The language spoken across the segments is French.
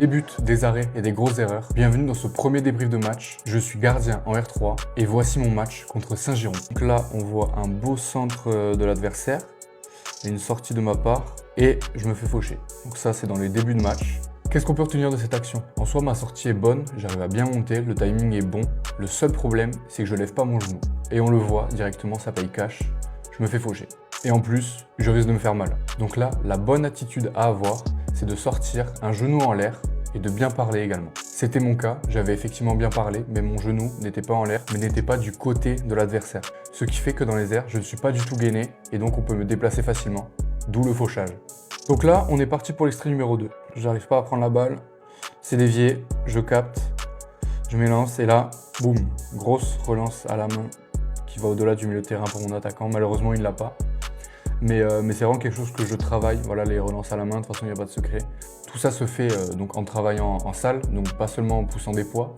Des buts, des arrêts et des grosses erreurs. Bienvenue dans ce premier débrief de match. Je suis gardien en R3 et voici mon match contre Saint-Girons. Donc là, on voit un beau centre de l'adversaire, une sortie de ma part et je me fais faucher. Donc ça, c'est dans les débuts de match. Qu'est-ce qu'on peut retenir de cette action? En soi, ma sortie est bonne, j'arrive à bien monter, le timing est bon. Le seul problème, c'est que je lève pas mon genou. Et on le voit directement, ça paye cash. Je me fais faucher. Et en plus, je risque de me faire mal. Donc là, la bonne attitude à avoir, c'est de sortir un genou en l'air et de bien parler également. C'était mon cas, j'avais effectivement bien parlé, mais mon genou n'était pas en l'air, mais n'était pas du côté de l'adversaire. Ce qui fait que dans les airs, je ne suis pas du tout gainé et donc on peut me déplacer facilement, d'où le fauchage. Donc là, on est parti pour l'extrait numéro 2. J'arrive pas à prendre la balle, c'est dévié, je capte, je m'élance et là, boum, grosse relance à la main qui va au-delà du milieu de terrain pour mon attaquant. Malheureusement, il ne l'a pas. Mais c'est vraiment quelque chose que je travaille, voilà, les relances à la main, de toute façon il n'y a pas de secret. Tout ça se fait donc en travaillant en salle, donc pas seulement en poussant des poids,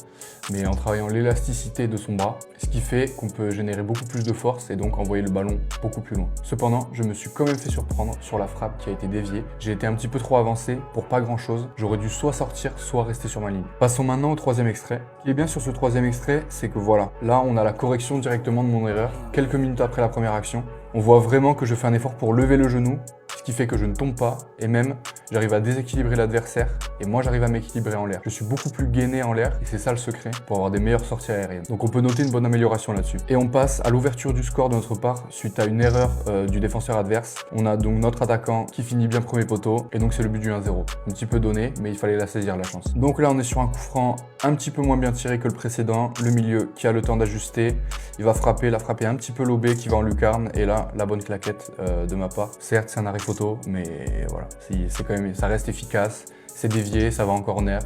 mais en travaillant l'élasticité de son bras, ce qui fait qu'on peut générer beaucoup plus de force et donc envoyer le ballon beaucoup plus loin. Cependant, je me suis quand même fait surprendre sur la frappe qui a été déviée. J'ai été un petit peu trop avancé pour pas grand chose, j'aurais dû soit sortir, soit rester sur ma ligne. Passons maintenant au troisième extrait. Ce qui est bien sur ce troisième extrait, c'est que voilà, là on a la correction directement de mon erreur, quelques minutes après la première action. On voit vraiment que je fais un effort pour lever le genou, ce qui fait que je ne tombe pas et même j'arrive à déséquilibrer l'adversaire et moi j'arrive à m'équilibrer en l'air. Je suis beaucoup plus gainé en l'air et c'est ça le secret pour avoir des meilleures sorties aériennes. Donc on peut noter une bonne amélioration là-dessus. Et on passe à l'ouverture du score de notre part suite à une erreur du défenseur adverse. On a donc notre attaquant qui finit bien premier poteau et donc c'est le but du 1-0. Un petit peu donné mais il fallait la saisir la chance. Donc là on est sur un coup franc un petit peu moins bien tiré que le précédent. Le milieu qui a le temps d'ajuster. Il va frapper, la frapper un petit peu lobée qui va en lucarne et là la bonne claquette de ma part. Certes c'est un arrêt photo mais voilà, c'est quand même, ça reste efficace, c'est dévié, ça va en corner.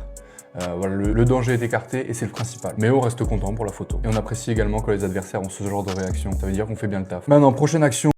Voilà, le danger est écarté et c'est le principal. Mais on reste content pour la photo. Et on apprécie également quand les adversaires ont ce genre de réaction. Ça veut dire qu'on fait bien le taf. Maintenant, prochaine action.